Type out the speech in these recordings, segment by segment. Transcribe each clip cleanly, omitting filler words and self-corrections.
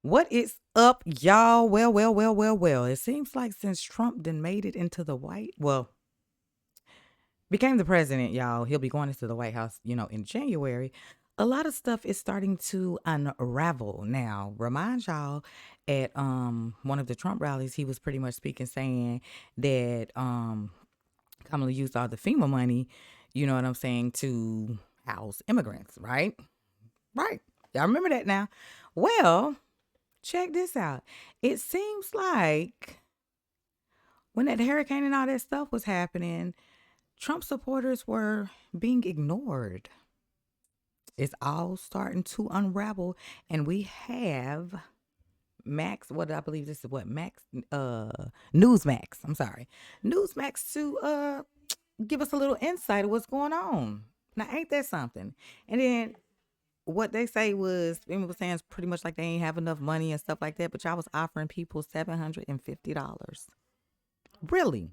What is up, y'all? Well. It seems like since Trump done made it into the became the president, y'all, he'll be going into the White House, in January. A lot of stuff is starting to unravel now. Remind y'all at one of the Trump rallies, he was pretty much speaking, saying that Kamala used all the FEMA money, you know what I'm saying, to house immigrants, right? Right. Y'all remember that now? Well, check this out. It seems like when that hurricane and all that stuff was happening, Trump supporters were being ignored. It's all starting to unravel, and we have Max. What I believe this is what Max, Newsmax. I'm sorry, Newsmax to give us a little insight of what's going on. Now, ain't that something? And then what they say was, FEMA was saying it's pretty much like they ain't have enough money and stuff like that, but y'all was offering people $750. Really?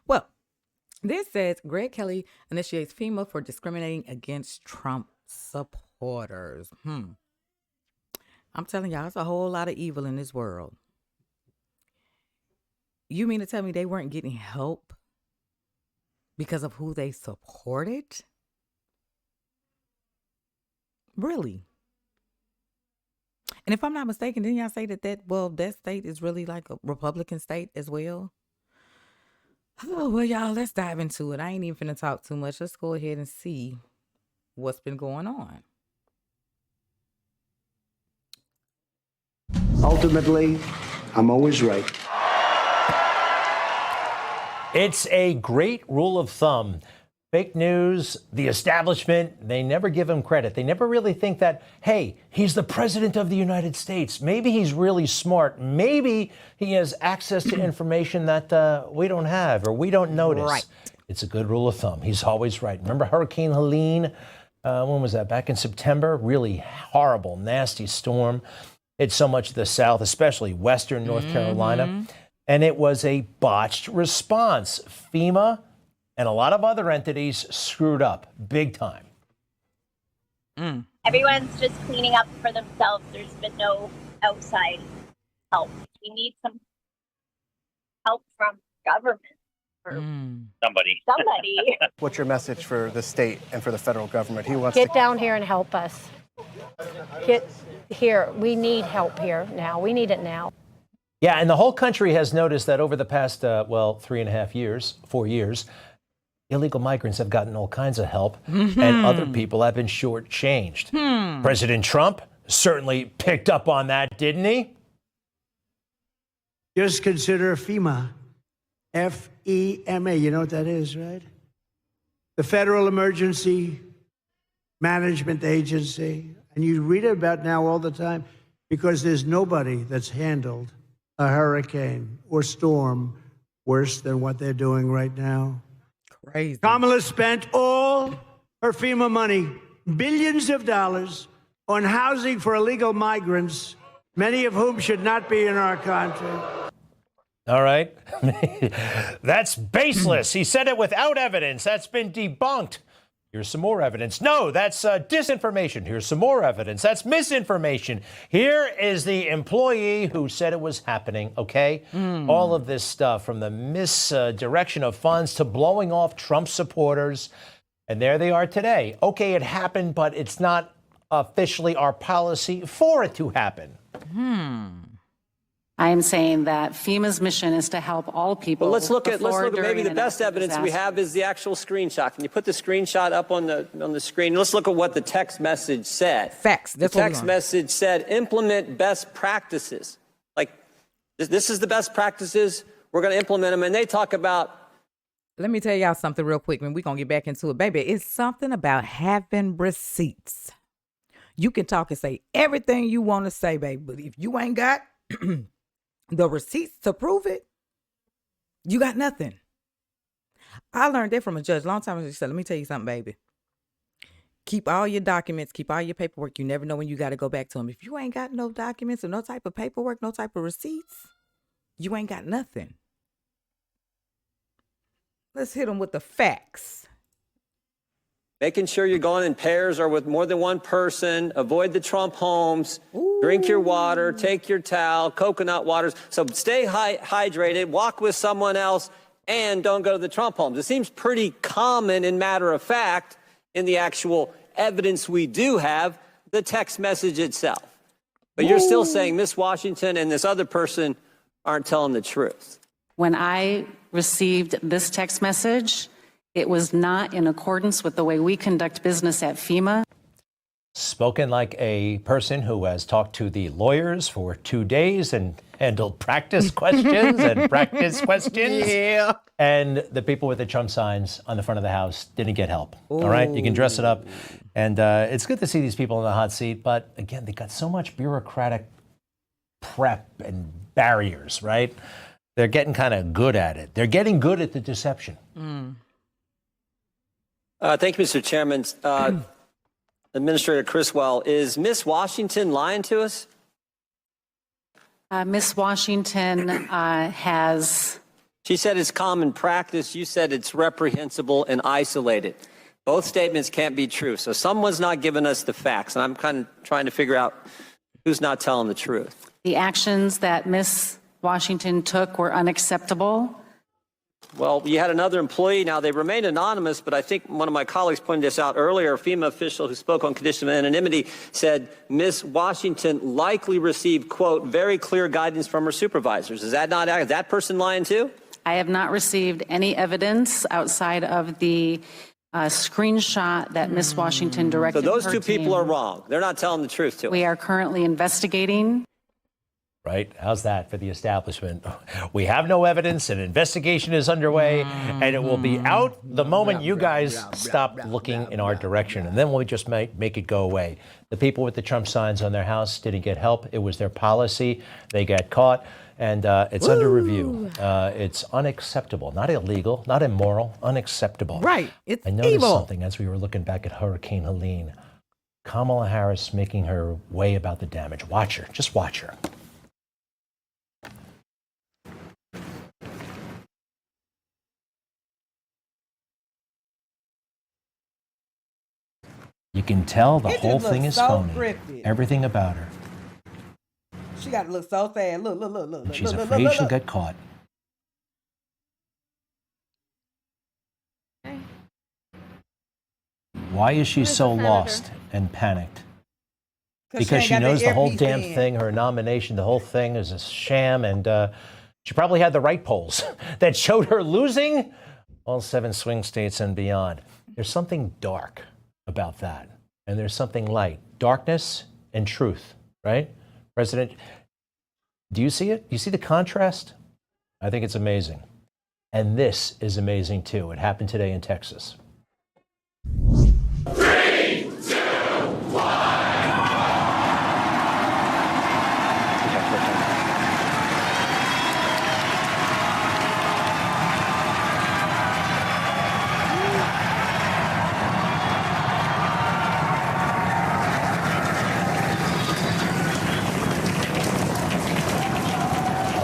Well, this says Greg Kelly initiates FEMA for discriminating against Trump supporters. I'm telling y'all, it's a whole lot of evil in this world. You mean to tell me they weren't getting help because of who they supported? Really? And if I'm not mistaken, didn't y'all say that state is really like a Republican state as well? Oh, well, y'all, let's dive into it. I ain't even finna talk too much. Let's go ahead and see what's been going on. Ultimately, I'm always right. It's a great rule of thumb. Fake news, the establishment, they never give him credit. They never really think that, hey, he's the president of the United States. Maybe he's really smart. Maybe he has access to information that we don't have or we don't notice. Right. It's a good rule of thumb. He's always right. Remember Hurricane Helene? When was that? Back in September? Really horrible, nasty storm. Hit so much of the South, especially Western North Carolina. And it was a botched response. FEMA and a lot of other entities screwed up big time. Everyone's just cleaning up for themselves. There's been no outside help. We need some help from government or somebody. What's your message for the state and for the federal government? He wants Get down here and help us. Get here. We need help here now. We need it now. Yeah, and the whole country has noticed that over the past, 3.5 years, 4 years, illegal migrants have gotten all kinds of help, and other people have been shortchanged. President Trump certainly picked up on that, didn't he? Just consider FEMA. F-E-M-A. You know what that is, right? The Federal Emergency Management Agency. And you read about now all the time because there's nobody that's handled a hurricane or storm worse than what they're doing right now. Crazy. Kamala spent all her FEMA money, billions of dollars, on housing for illegal migrants, many of whom should not be in our country. All right. That's baseless. He said it without evidence. That's been debunked. Here's some more evidence. No, that's disinformation. Here's some more evidence. That's misinformation. Here is the employee who said it was happening, okay? All of this stuff from the misdirection of funds to blowing off Trump supporters. And there they are today. Okay, it happened, but it's not officially our policy for it to happen. I am saying that FEMA's mission is to help all people. Well, let's look at maybe the best evidence disaster. we have is the actual screenshot. Can you put the screenshot up on the screen? Let's look at what the text message said. Facts. The text message said, implement best practices. Like, this is the best practices. We're going to implement them. And they talk about. Let me tell y'all something real quick, and we're going to get back into it. Baby, it's something about having receipts. You can talk and say everything you want to say, baby, but if you ain't got the receipts to prove it, you got nothing. I learned that from a judge a long time ago. She said, let me tell you something, baby. Keep all your documents, keep all your paperwork. You never know when you got to go back to them. If you ain't got no documents or no type of paperwork, no type of receipts, you ain't got nothing. Let's hit them with the facts. Making sure you're going in pairs or with more than one person. Avoid the Trump homes. Ooh. Drink your water, take your towel, coconut waters. So stay hydrated, walk with someone else, and don't go to the Trump homes. It seems pretty common and matter of fact in the actual evidence we do have, the text message itself. But you're still saying Miss Washington and this other person aren't telling the truth. When I received this text message, it was not in accordance with the way we conduct business at FEMA. Spoken like a person who has talked to the lawyers for 2 days and handled practice questions and practice questions. Yeah. And the people with the Trump signs on the front of the house didn't get help. All right, you can dress it up. And it's good to see these people in the hot seat. But again, they got so much bureaucratic prep and barriers, right? They're getting kind of good at it. They're getting good at the deception. Thank you, Mr. Chairman. Administrator Criswell, is Miss Washington lying to us? Miss Washington has... She said it's common practice. You said it's reprehensible and isolated. Both statements can't be true. So someone's not giving us the facts. And I'm kind of trying to figure out who's not telling the truth. The actions that Miss Washington took were unacceptable. Well, you had another employee. Now, they remain anonymous, but I think one of my colleagues pointed this out earlier. A FEMA official who spoke on condition of anonymity said Miss Washington likely received, quote, very clear guidance from her supervisors. Is that person lying too? I have not received any evidence outside of the screenshot that Miss Washington directed. So those her two people are team. wrong. They're not telling the truth to us. We are currently investigating. Right? How's that for the establishment? We have no evidence. An investigation is underway, and it will be out the moment you guys stop looking in our direction. And then we'll just make it go away. The people with the Trump signs on their house didn't get help. It was their policy. They got caught, and it's under review. It's unacceptable. Not illegal, not immoral, unacceptable. Right. It's I noticed evil. something as we were looking back at Hurricane Helene. Kamala Harris making her way about the damage. Watch her. Just watch her. You can tell the It just whole looks thing is so phony. scripted. Everything about her. She got to look so sad. Look, look, look, look. And she's look, afraid look, she'll look. get caught. Why is she so lost and panicked? 'Cause Because ain't she got knows that the whole earpiece damn in. thing, her nomination, the whole thing is a sham, and she probably had the right polls that showed her losing all 7 swing states and beyond. There's something dark about that, and there's something light. Darkness and truth, right? President, do you see it? Do you see the contrast? I think it's amazing. And this is amazing, too. It happened today in Texas.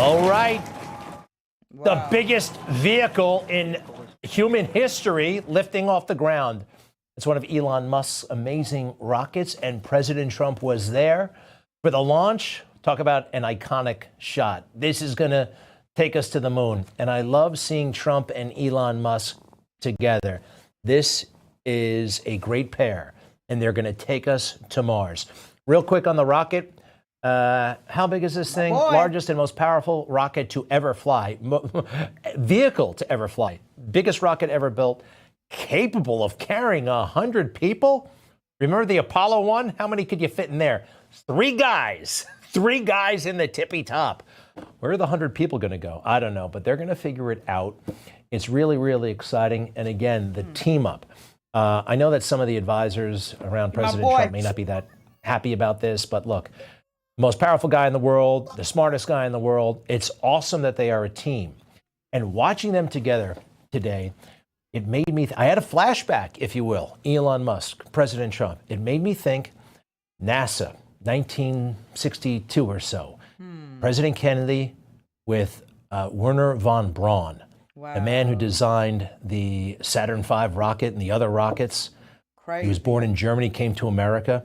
All right. The biggest vehicle in human history lifting off the ground. It's one of Elon Musk's amazing rockets, and President Trump was there for the launch. Talk about an iconic shot. This is going to take us to the moon. And I love seeing Trump and Elon Musk together. This is a great pair, and they're going to take us to Mars. Real quick on the rocket. How big is this thing? Largest and most powerful rocket to ever fly. Vehicle to ever fly. Biggest rocket ever built. Capable of carrying 100 people. Remember the Apollo one? How many could you fit in there? 3 guys. 3 guys in the tippy top. Where are the 100 people going to go? I don't know, but they're going to figure it out. It's really, really exciting. And again, the team up. I know that some of the advisors around President Trump may not be that happy about this, but look, most powerful guy in the world, the smartest guy in the world. It's awesome that they are a team. And watching them together today, it made me, I had a flashback, if you will, Elon Musk, President Trump. It made me think NASA, 1962 or so. President Kennedy with Werner von Braun, the man who designed the Saturn V rocket and the other rockets. Crazy. He was born in Germany, came to America.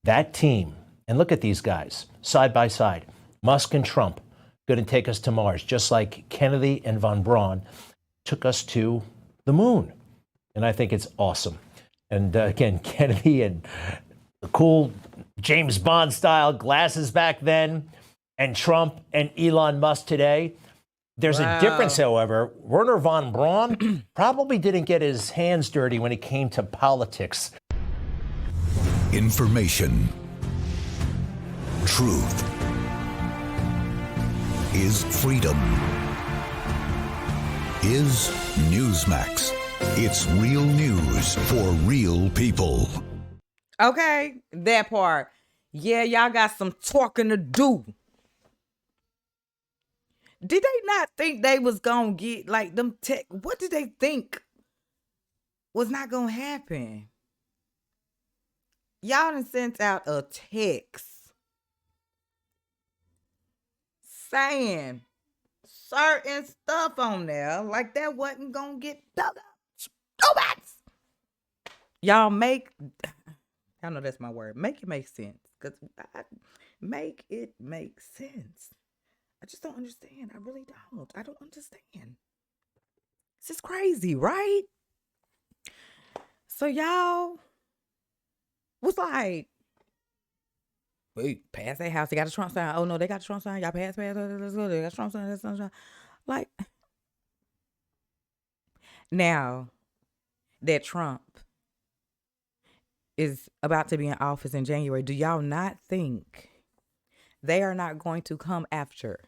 That team And look at these guys, side by side. Musk and Trump going to take us to Mars, just like Kennedy and von Braun took us to the moon. And I think it's awesome. And again, Kennedy and the cool James Bond style glasses back then, and Trump and Elon Musk today. There's a difference, however. Werner von Braun probably didn't get his hands dirty when it came to politics. Information. Truth is freedom. Is Newsmax. It's real news for real people. Okay, that part. Yeah, y'all got some talking to do. Did they not think they was gonna get like them tech? What did they think was not gonna happen? Y'all done sent out a text saying certain stuff on there like that wasn't gonna get dug up. Stupid. Y'all y'all know that's my word. Make it make sense. Make it make sense. I just don't understand. I really don't. I don't understand. This is crazy, right? So y'all was like, wait, pass that house. They got a Trump sign. Oh no, they got a Trump sign. Y'all pass. Let's go. They got a Trump sign. That's Trump sign. Like, now that Trump is about to be in office in January, do y'all not think they are not going to come after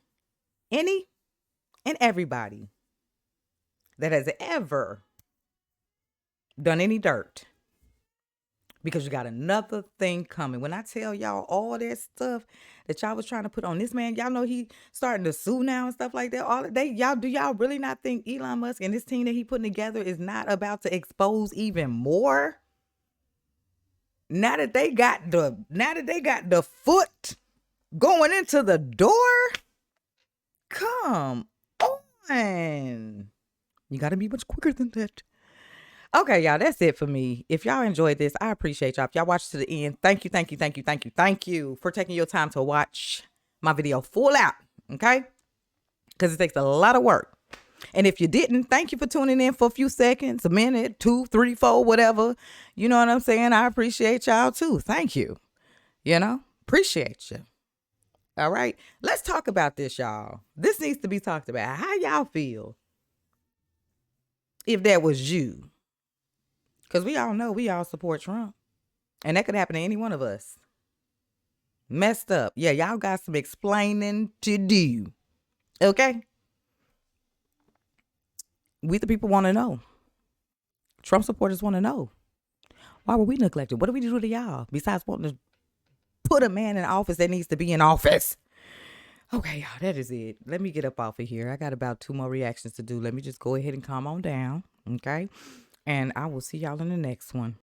any and everybody that has ever done any dirt? Because you got another thing coming. When I tell y'all all that stuff that y'all was trying to put on this man, y'all know he starting to sue now and stuff like that. Do y'all really not think Elon Musk and this team that he putting together is not about to expose even more? Now that they got the foot going into the door, come on. You got to be much quicker than that. Okay, y'all, that's it for me. If y'all enjoyed this, I appreciate y'all. If y'all watched to the end, thank you for taking your time to watch my video full out, okay? Because it takes a lot of work. And if you didn't, thank you for tuning in for a few seconds, a minute, 2, 3, 4, whatever. You know what I'm saying? I appreciate y'all too. Thank you. Appreciate you. All right, let's talk about this, y'all. This needs to be talked about. How y'all feel if that was you? Because we all know we all support Trump. And that could happen to any one of us. Messed up. Yeah, y'all got some explaining to do. Okay? We the people want to know. Trump supporters want to know. Why were we neglected? What do we do to y'all? Besides wanting to put a man in office that needs to be in office. Okay, y'all, that is it. Let me get up off of here. I got about 2 more reactions to do. Let me just go ahead and calm on down. Okay? And I will see y'all in the next one.